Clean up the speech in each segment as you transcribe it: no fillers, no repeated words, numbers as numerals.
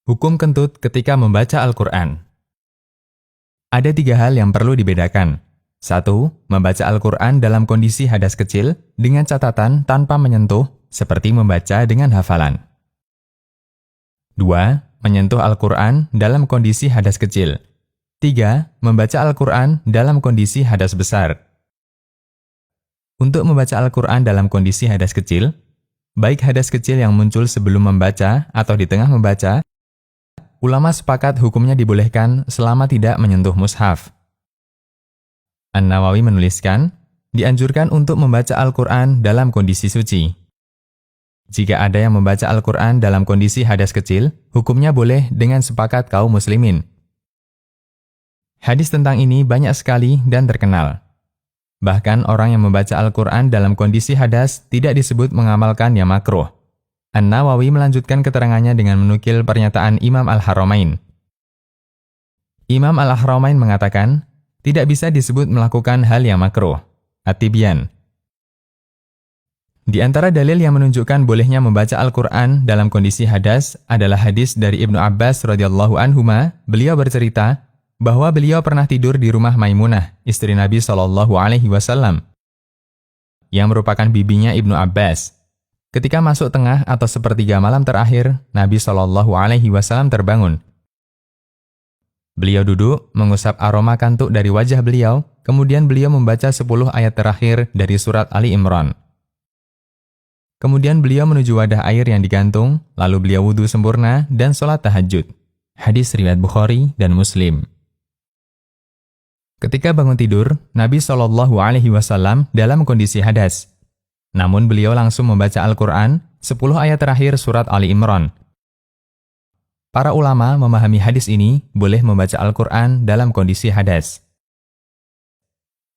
Hukum kentut ketika membaca Al-Quran. Ada 3 hal yang perlu dibedakan. 1. Membaca Al-Quran dalam kondisi hadas kecil dengan catatan tanpa menyentuh, seperti membaca dengan hafalan. 2. Menyentuh Al-Quran dalam kondisi hadas kecil. 3. Membaca Al-Quran dalam kondisi hadas besar. Untuk membaca Al-Quran dalam kondisi hadas kecil, baik hadas kecil yang muncul sebelum membaca atau di tengah membaca, ulama sepakat hukumnya dibolehkan selama tidak menyentuh mushaf. An-Nawawi menuliskan, dianjurkan untuk membaca Al-Quran dalam kondisi suci. Jika ada yang membaca Al-Quran dalam kondisi hadas kecil, hukumnya boleh dengan sepakat kaum muslimin. Hadis tentang ini banyak sekali dan terkenal. Bahkan orang yang membaca Al-Quran dalam kondisi hadas tidak disebut mengamalkan yang makruh. An-Nawawi melanjutkan keterangannya dengan menukil pernyataan Imam Al-Haramain. Imam Al-Haramain mengatakan, tidak bisa disebut melakukan hal yang makruh. At-Tibyan. Di antara dalil yang menunjukkan bolehnya membaca Al-Quran dalam kondisi hadas adalah hadis dari Ibnu Abbas radhiyallahu anhuma. Beliau bercerita bahwa beliau pernah tidur di rumah Maimunah, istri Nabi SAW, yang merupakan bibinya Ibnu Abbas. Ketika masuk tengah atau sepertiga malam terakhir, Nabi SAW terbangun. Beliau duduk, mengusap aroma kantuk dari wajah beliau, kemudian beliau membaca 10 ayat terakhir dari surat Ali Imran. Kemudian beliau menuju wadah air yang digantung, lalu beliau wudhu sempurna dan sholat tahajud. Hadis riwayat Bukhari dan Muslim. Ketika bangun tidur, Nabi SAW dalam kondisi hadas. Namun beliau langsung membaca Al-Quran, 10 ayat terakhir surat Ali Imran. Para ulama memahami hadis ini boleh membaca Al-Quran dalam kondisi hadas.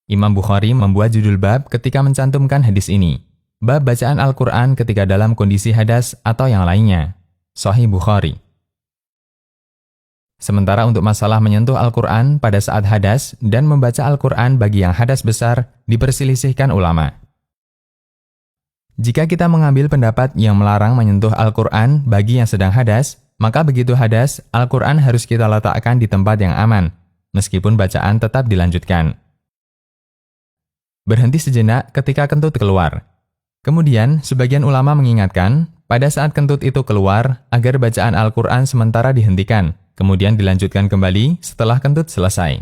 Imam Bukhari membuat judul bab ketika mencantumkan hadis ini. Bab bacaan Al-Quran ketika dalam kondisi hadas atau yang lainnya. Sahih Bukhari. Sementara untuk masalah menyentuh Al-Quran pada saat hadas dan membaca Al-Quran bagi yang hadas besar diperselisihkan ulama. Jika kita mengambil pendapat yang melarang menyentuh Al-Quran bagi yang sedang hadas, maka begitu hadas, Al-Quran harus kita letakkan di tempat yang aman, meskipun bacaan tetap dilanjutkan. Berhenti sejenak ketika kentut keluar. Kemudian, sebagian ulama mengingatkan, pada saat kentut itu keluar, agar bacaan Al-Quran sementara dihentikan, kemudian dilanjutkan kembali setelah kentut selesai.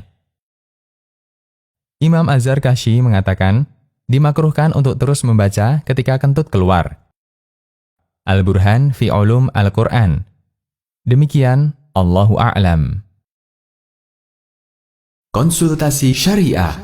Imam Az-Zarkashi mengatakan, dimakruhkan untuk terus membaca ketika kentut keluar. Al-Burhan fi Ulum Al-Quran. Demikian, Allahu a'lam. Konsultasi Syariah.